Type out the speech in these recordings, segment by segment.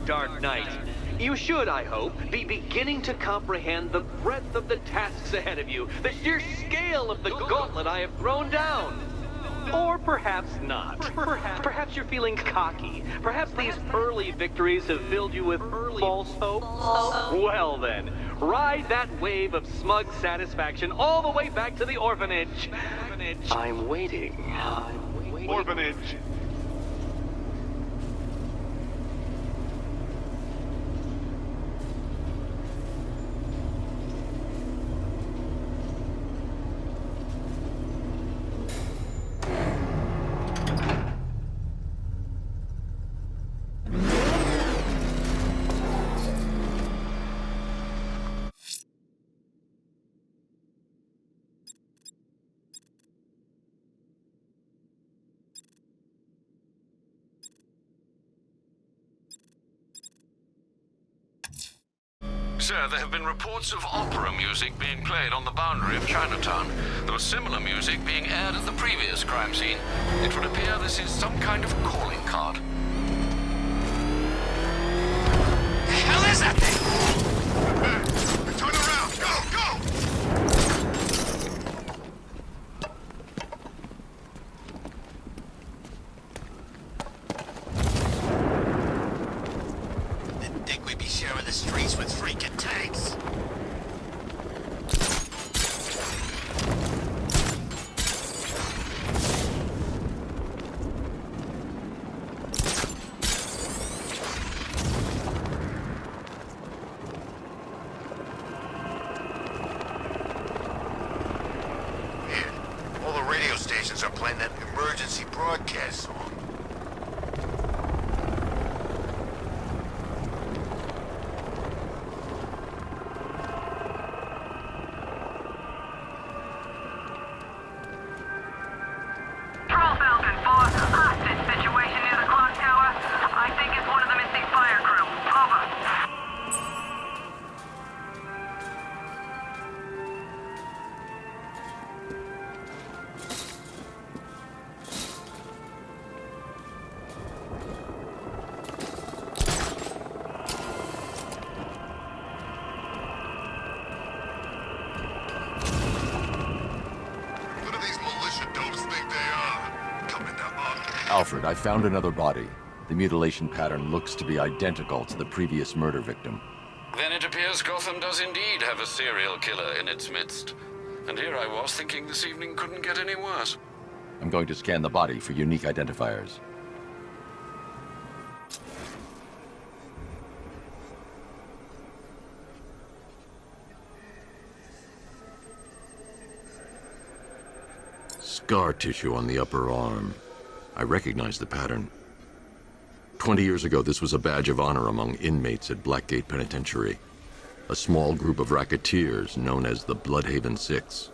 dark night. You should, I hope, be beginning to comprehend the breadth of the tasks ahead of you, the sheer scale of the gauntlet I have thrown down. Or perhaps not. Perhaps you're feeling cocky. Perhaps these early victories have filled you with false hope. Well then, ride that wave of smug satisfaction all the way back to the orphanage. I'm waiting. Orphanage. Sir, there have been reports of opera music being played on the boundary of Chinatown. There was similar music being aired at the previous crime scene. It would appear this is some kind of calling card. The hell is that thing? Turn around! Go! Didn't think we'd be sharing the streets with freaking tanks. All the radio stations are playing that emergency broadcast song. Control Falcon 4, hostage situation near the clock tower. I think it's one of the missing fire crew. Over. Who do these militia dopes think they are? Coming to us. Alfred, I found another body. The mutilation pattern looks to be identical to the previous murder victim. Then it appears Gotham does indeed have a serial killer in its midst. And here I was thinking this evening couldn't get any worse. I'm going to scan the body for unique identifiers. Scar tissue on the upper arm. I recognize the pattern. 20 years ago, this was a badge of honor among inmates at Blackgate Penitentiary. A small group of racketeers known as the Bloodhaven Six.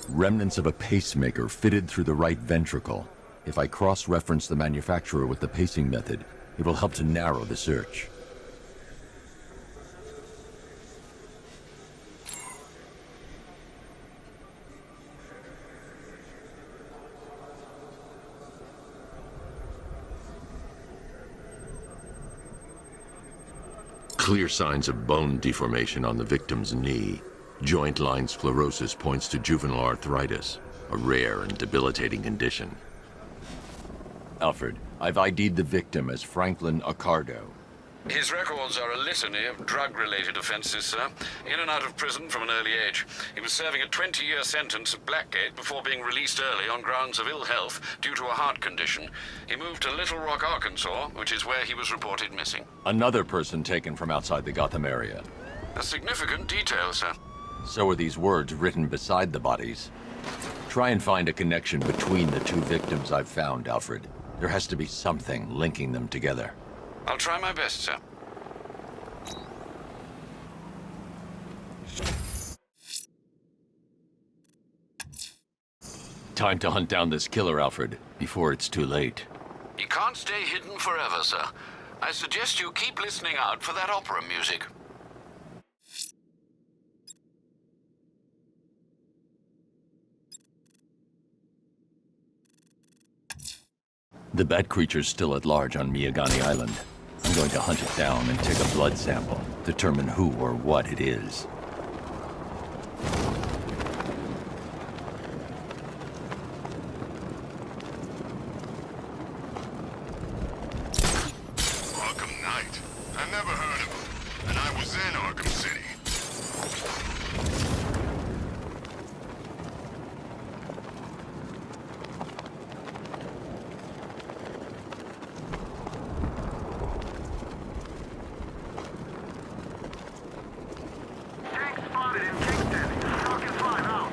Remnants of a pacemaker fitted through the right ventricle. If I cross-reference the manufacturer with the pacing method, it will help to narrow the search. Clear signs of bone deformation on the victim's knee. Joint line sclerosis points to juvenile arthritis, a rare and debilitating condition. Alfred, I've ID'd the victim as Franklin Accardo. His records are a litany of drug-related offenses, sir. In and out of prison from an early age. He was serving a 20-year sentence at Blackgate before being released early on grounds of ill health due to a heart condition. He moved to Little Rock, Arkansas, which is where he was reported missing. Another person taken from outside the Gotham area. A significant detail, sir. So are these words written beside the bodies. Try and find a connection between the two victims I've found, Alfred. There has to be something linking them together. I'll try my best, sir. Time to hunt down this killer, Alfred, before it's too late. He can't stay hidden forever, sir. I suggest you keep listening out for that opera music. The bat creature's still at large on Miyagani Island. I'm going to hunt it down and take a blood sample, determine who or what it is. Arkham Knight. I never heard of him, and I was in Arkham City. Tank spotted in Kingston. Falcon 5 out.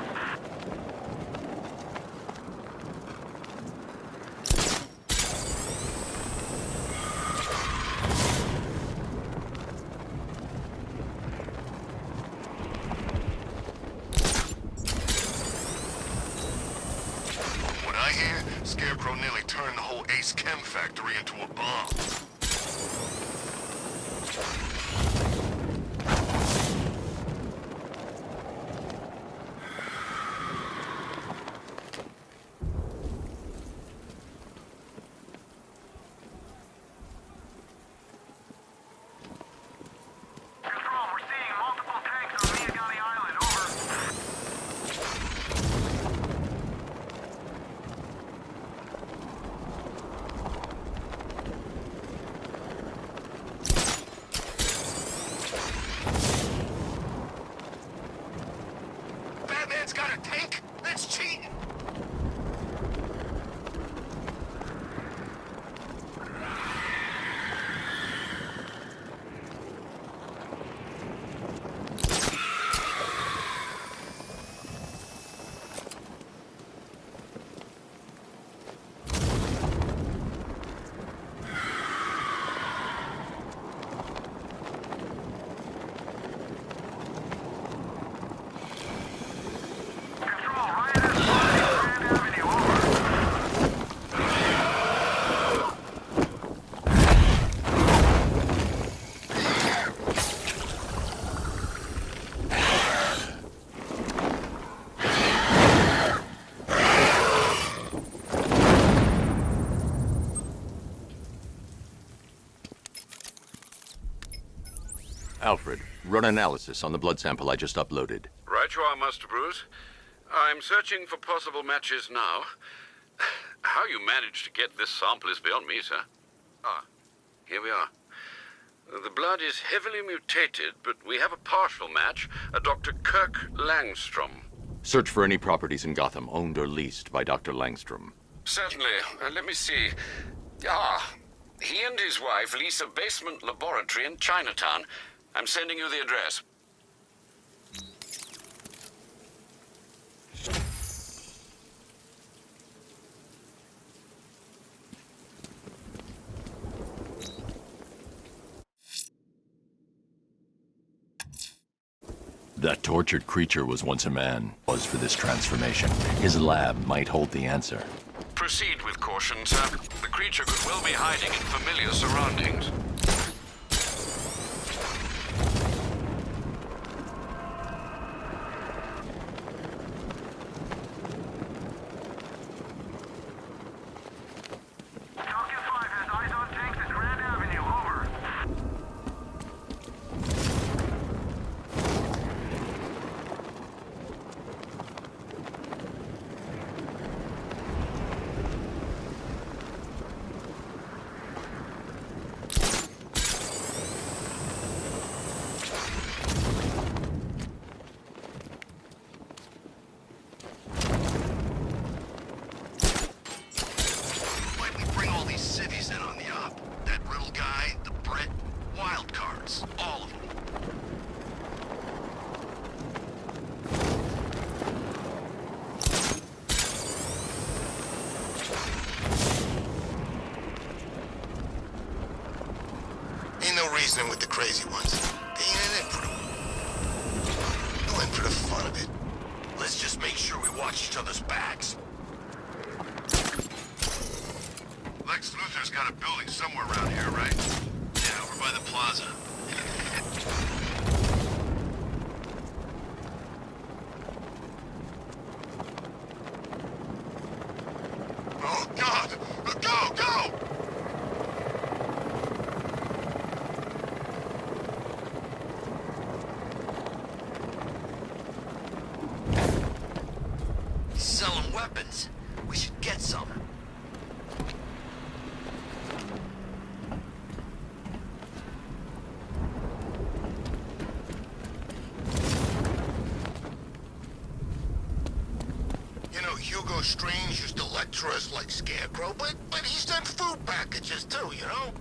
What I hear, Scarecrow nearly turned the whole Ace Chem factory into a bomb. Control, we're seeing multiple tanks on Miyagani Island. Over. Batman's got a tank? That's cheating! Control, Ryan is spotted in Grand Avenue. Over. Alfred, run analysis on the blood sample I just uploaded. Right you are, Master Bruce. I'm searching for possible matches now. How you managed to get this sample is beyond me, sir. Ah, here we are. The blood is heavily mutated, but we have a partial match, a Dr. Kirk Langstrom. Search for any properties in Gotham owned or leased by Dr. Langstrom. Certainly. Let me see. Ah, he and his wife lease a basement laboratory in Chinatown. I'm sending you the address. That tortured creature was once a man. Was for this transformation. His lab might hold the answer. Proceed with caution, sir. The creature could well be hiding in familiar surroundings. Falcon 5 has eyes on tanks at Grand Avenue. Over. Why'd we bring all these civvies in on the op? That Riddle guy, the Brit, wild cards, all of them. Ain't no reasoning with the crazy ones. They ain't in it for the... No in for the fun of it. Let's just make sure we watch each other's backs. got a building somewhere around here, right? Yeah, over by the plaza. Oh, God! Go, go! He's selling weapons. We should get some. You know, Hugo Strange used to lecture us like Scarecrow, but he sent food packages too, you know?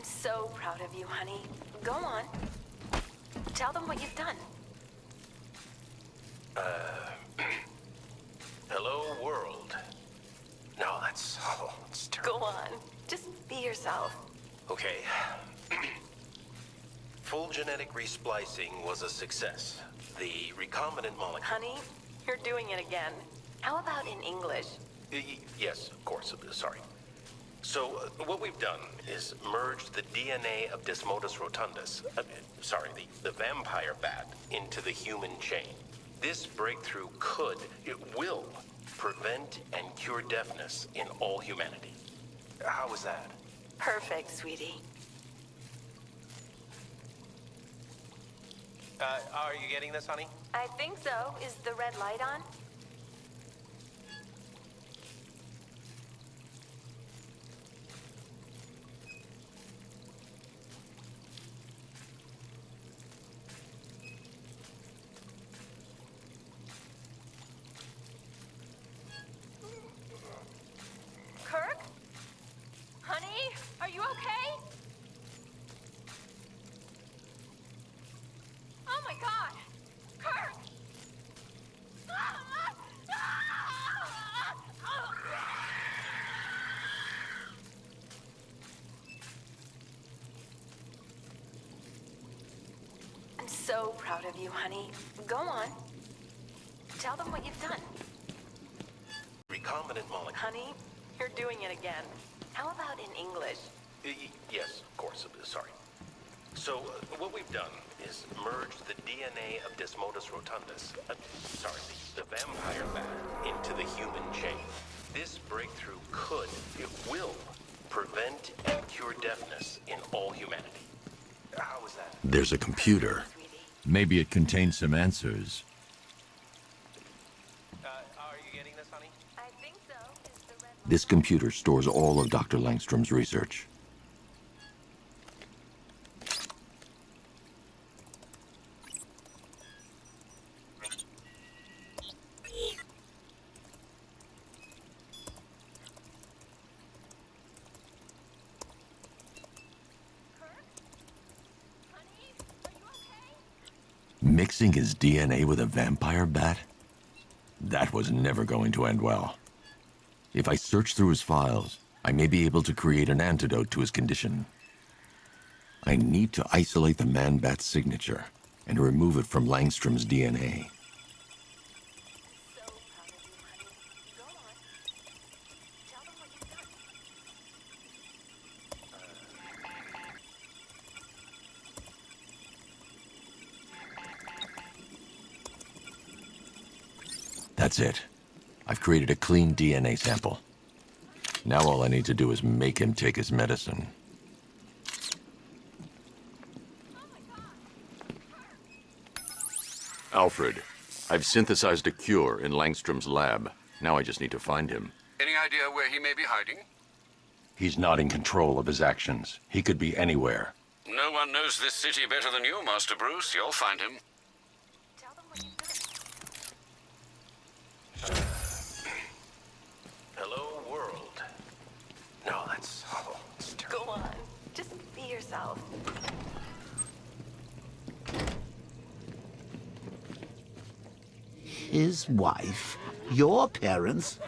So proud of you, honey. Go on. Tell them what you've done. Hello, world. No, it's terrible. Go on. Just be yourself. Okay. Full genetic resplicing was a success. The recombinant molecule... Honey, you're doing it again. How about in English? Yes, of course. Sorry. So, what we've done is merged the DNA of Desmodus rotundus, the vampire bat, into the human chain. This breakthrough it will, prevent and cure deafness in all humanity. How was that? Perfect, sweetie. Are you getting this, honey? I think so. Is the red light on? Kirk? Honey, are you okay? Oh my God! Kirk! I'm so proud of you, honey. Go on. Tell them what you've done. Recombinant molecule... Honey, you're doing it again. How about in English? Yes, of course. Sorry. So, what we've done is merged the DNA of Desmodus rotundus, the vampire bat, into the human chain. This breakthrough it will, prevent and cure deafness in all humanity. How was that? There's a computer. Maybe it contains some answers. Are you getting this, honey? I think so. Is the red light... This computer stores all of Dr. Langstrom's research. Mixing his DNA with a vampire bat? That was never going to end well. If I search through his files, I may be able to create an antidote to his condition. I need to isolate the man-bat's signature. and remove it from Langstrom's DNA. So proud of you, honey. Go on. Tell them what you've done. That's it. I've created a clean DNA sample. Now all I need to do is make him take his medicine. Alfred, I've synthesized a cure in Langstrom's lab. Now I just need to find him. Any idea where he may be hiding? He's not in control of his actions. He could be anywhere. No one knows this city better than you, Master Bruce. You'll find him. Tell them what you've done. Hello, world. No, that's terrible. Go on. Just be yourself. His wife? Your parents?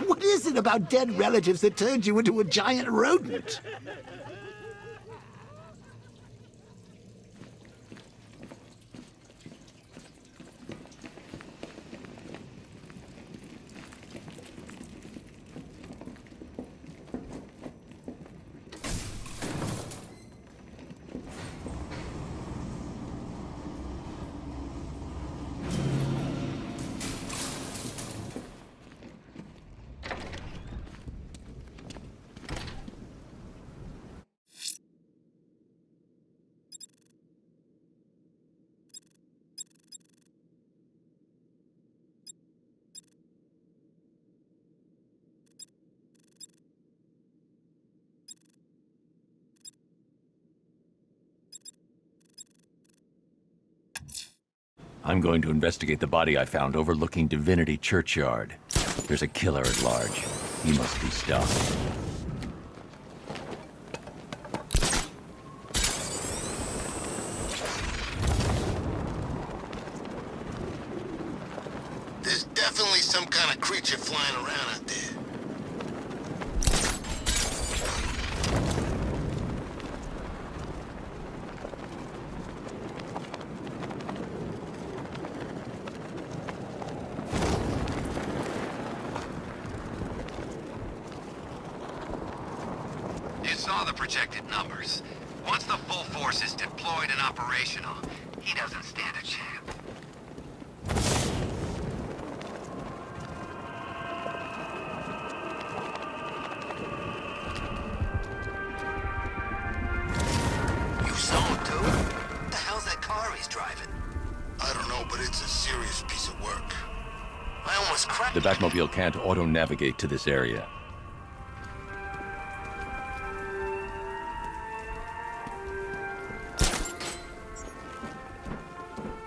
What is it about dead relatives that turned you into a giant rodent? I'm going to investigate the body I found overlooking Divinity Churchyard. There's a killer at large. He must be stopped. There's definitely some kind of creature flying around out there. You saw the projected numbers. Once the full force is deployed and operational, he doesn't stand a chance. You saw him, too? What the hell's that car he's driving? I don't know, but it's a serious piece of work. I almost cracked. The Batmobile can't auto-navigate to this area.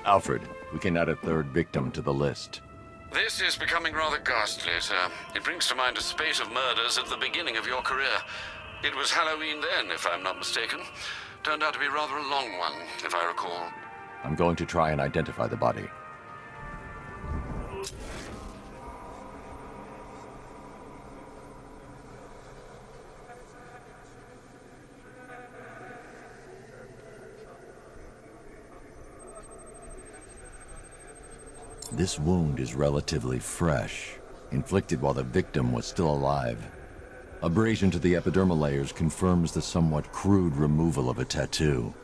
Alfred, we can add a third victim to the list. This is becoming rather ghastly, sir. It brings to mind a spate of murders at the beginning of your career. It was Halloween then, if I'm not mistaken. Turned out to be rather a long one, if I recall. I'm going to try and identify the body. This wound is relatively fresh, inflicted while the victim was still alive. Abrasion to the epidermal layers confirms the somewhat crude removal of a tattoo.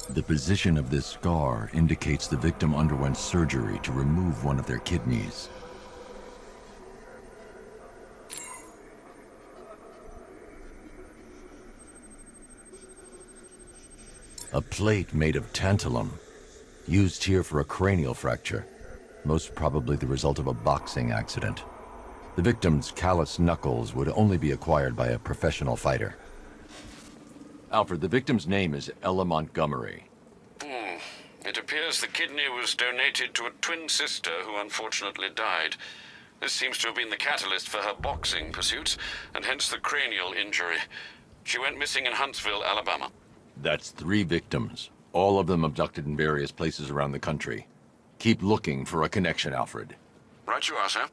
The position of this scar indicates the victim underwent surgery to remove one of their kidneys. A plate made of tantalum, used here for a cranial fracture, most probably the result of a boxing accident. The victim's calloused knuckles would only be acquired by a professional fighter. Alfred, the victim's name is Ella Montgomery. It appears the kidney was donated to a twin sister who unfortunately died. This seems to have been the catalyst for her boxing pursuits, and hence the cranial injury. She went missing in Huntsville, Alabama. That's 3 victims, all of them abducted in various places around the country. Keep looking for a connection, Alfred. Right you are, sir.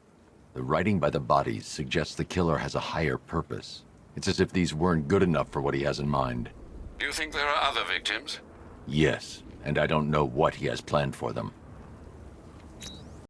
The writing by the bodies suggests the killer has a higher purpose. It's as if these weren't good enough for what he has in mind. Do you think there are other victims? Yes, and I don't know what he has planned for them.